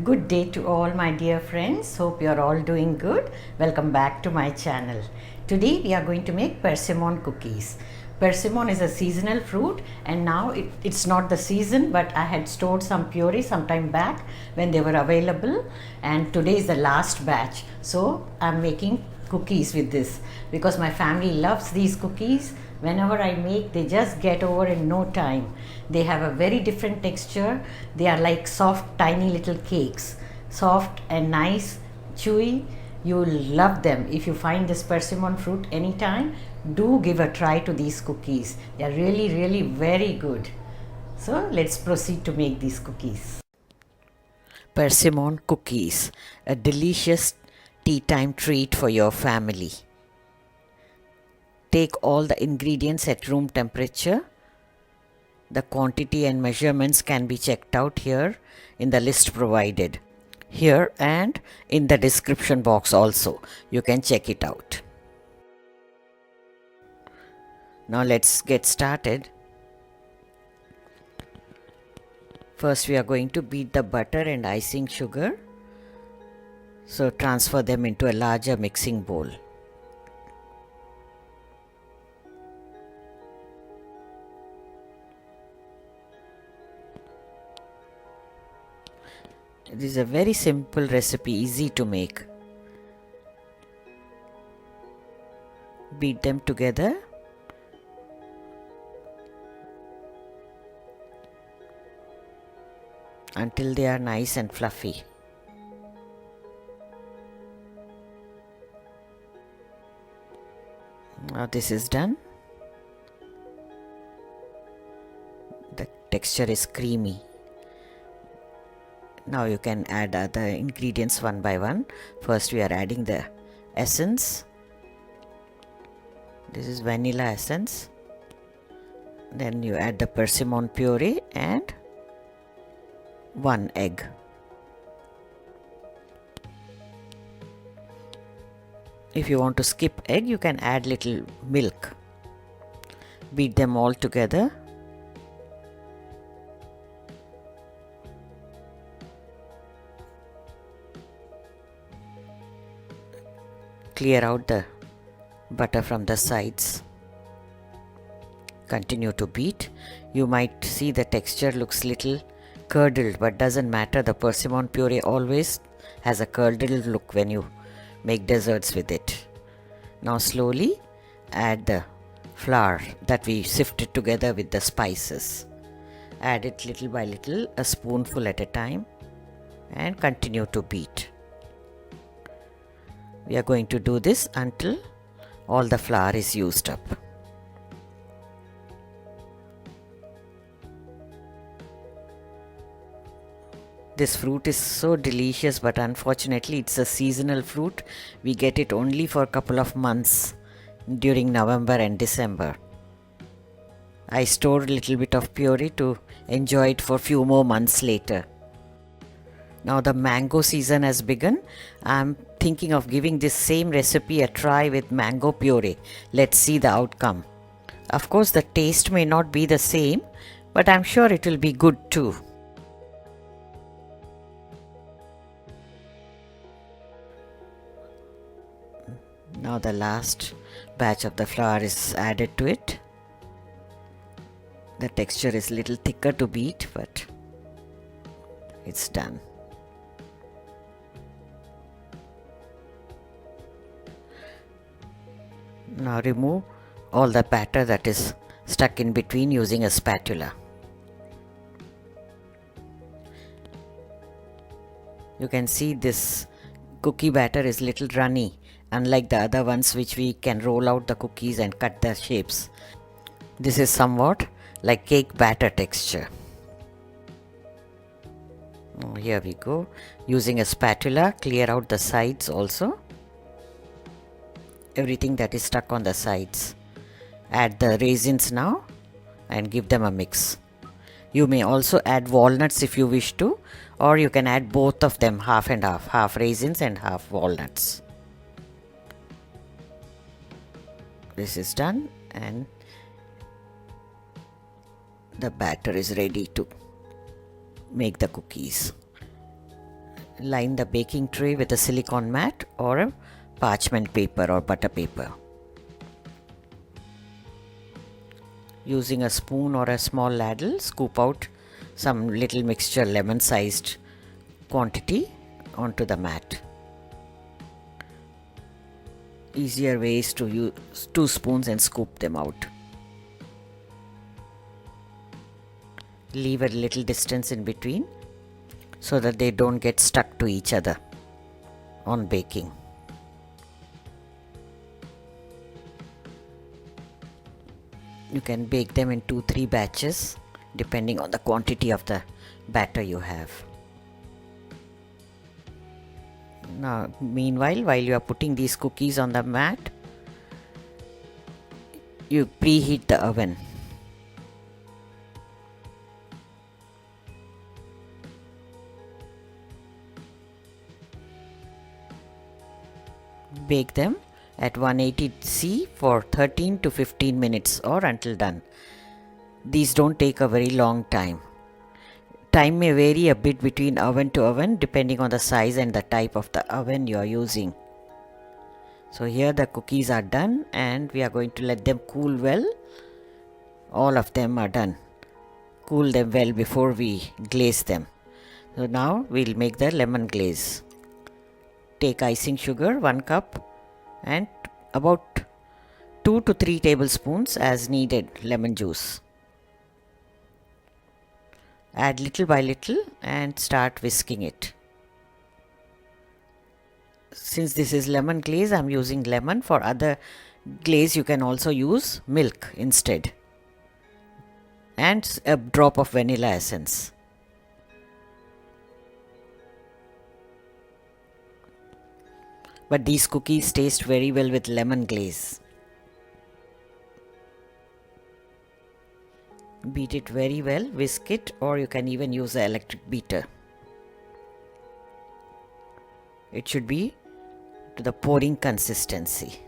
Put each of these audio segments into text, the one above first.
Good day to all my dear friends. Hope you are all doing good. Welcome back to my channel. Today we are going to make persimmon cookies. Persimmon is a seasonal fruit and now it's not the season, but I had stored some puree some time back when they were available, and today is the last batch. So I'm making cookies with this because my family loves these cookies. Whenever I make, they just get over in no time. They have a very different texture. They are like soft tiny little cakes, soft and nice, chewy. You'll love them. If you find this persimmon fruit anytime, do give a try to these cookies. They are really very good. So let's proceed to make these cookies. Persimmon cookies, a delicious tea time treat for your family. Take all the ingredients at room temperature. The quantity and measurements can be checked out here in the list provided here and in the description box also. You can check it out. Now let's get started. First we are going to beat the butter and icing sugar. So transfer them into a larger mixing bowl. It is a very simple recipe, easy to make. Beat them together. Until they are nice and fluffy. Now this is done. The texture is creamy. Now you can add other ingredients one by one. First we are adding the essence. This is vanilla essence. Then you add the persimmon puree and 1 egg. If you want to skip egg, you can add little milk. Beat them all together. Clear out the butter from the sides. Continue to beat. You might see the texture looks little curdled, but doesn't matter. The persimmon puree always has a curdled look when you make desserts with it. Now slowly add the flour that we sifted together with the spices. Add it little by little, a spoonful at a time, and continue to beat. We are going to do this until all the flour is used up. This fruit is so delicious, but unfortunately it's a seasonal fruit. We get it only for a couple of months during November and December. I stored a little bit of puree to enjoy it for a few more months later. Now the mango season has begun. I'm thinking of giving this same recipe a try with mango puree. Let's see the outcome. Of course the taste may not be the same, but I'm sure it will be good too. Now the last batch of the flour is added to it. The texture is a little thicker to beat, but it's done. Now remove all the batter that is stuck in between using a spatula. You can see this cookie batter is little runny, unlike the other ones which we can roll out the cookies and cut the shapes. This is somewhat like cake batter texture. Here we go. Using a spatula, clear out the sides also. Everything that is stuck on the sides. Add the raisins now and give them a mix. You may also add walnuts if you wish to, or you can add both of them, half and half, half raisins and half walnuts. This is done and the batter is ready to make the cookies. Line the baking tray with a silicone mat or a parchment paper or butter paper. Using a spoon or a small ladle, scoop out some little mixture, lemon sized quantity, onto the mat. Easier way is to use 2 spoons and scoop them out. Leave a little distance in between so that they don't get stuck to each other on baking. You can bake them in 2-3 batches depending on the quantity of the batter you have. Now, meanwhile, while you are putting these cookies on the mat, you preheat the oven. Bake them at 180°C for 13 to 15 minutes or until done. These don't take a very long time. Time may vary a bit between oven to oven depending on the size and the type of the oven you are using. So here the cookies are done and we are going to let them cool well. All of them are done. Cool them well before we glaze them. So now we'll make the lemon glaze. Take icing sugar 1 cup and about 2 to 3 tablespoons as needed lemon juice. Add little by little and start whisking it. Since this is lemon glaze, I am using lemon. For other glaze you can also use milk instead and a drop of vanilla essence. But these cookies taste very well with lemon glaze. Beat it very well, whisk it, or you can even use an electric beater. It should be to the pouring consistency.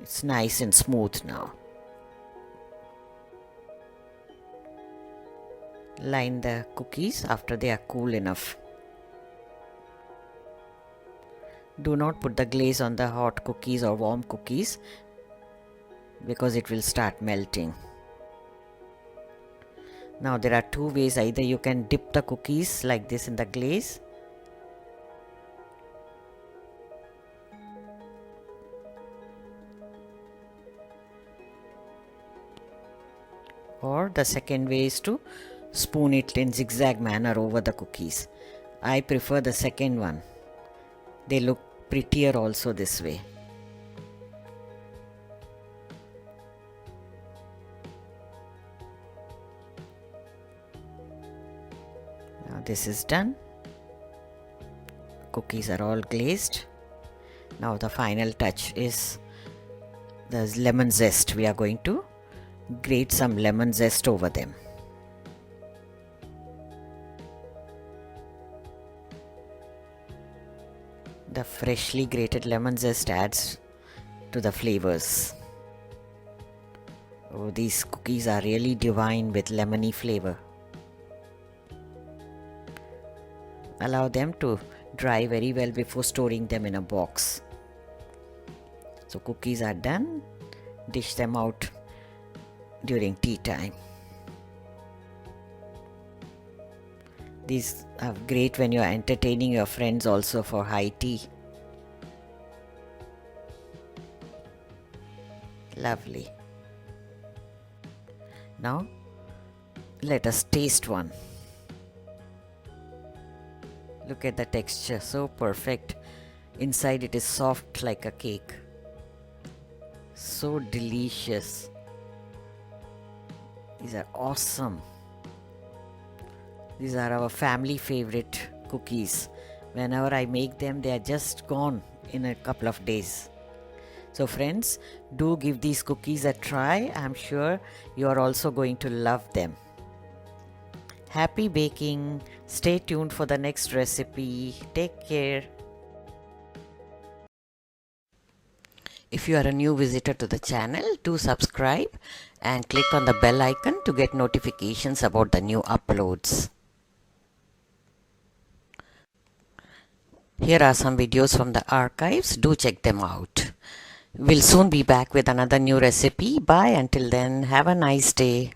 It's nice and smooth now. Line the cookies after they are cool enough. Do not put the glaze on the hot cookies or warm cookies because it will start melting. Now there are 2 ways. Either you can dip the cookies like this in the glaze, or the second way is to spoon it in zigzag manner over the cookies. I prefer the second one. They look prettier also this way. Now this is done. Cookies are all glazed. Now the final touch is the lemon zest. We are going to grate some lemon zest over them. The freshly grated lemon zest adds to the flavors. Oh, these cookies are really divine with lemony flavor. Allow them to dry very well before storing them in a box. So cookies are done. Dish them out during tea time. These are great when you are entertaining your friends also for high tea. Lovely. Now let us taste one. Look at the texture, so perfect. Inside it is soft like a cake. So delicious. These are awesome. These are our family favorite cookies. Whenever I make them, they are just gone in a couple of days. So friends, do give these cookies a try. I'm sure you are also going to love them. Happy baking. Stay tuned for the next recipe. Take care. If you are a new visitor to the channel, do subscribe and click on the bell icon to get notifications about the new uploads. Here are some videos from the archives. Do check them out. We'll soon be back with another new recipe. Bye. Until then, have a nice day.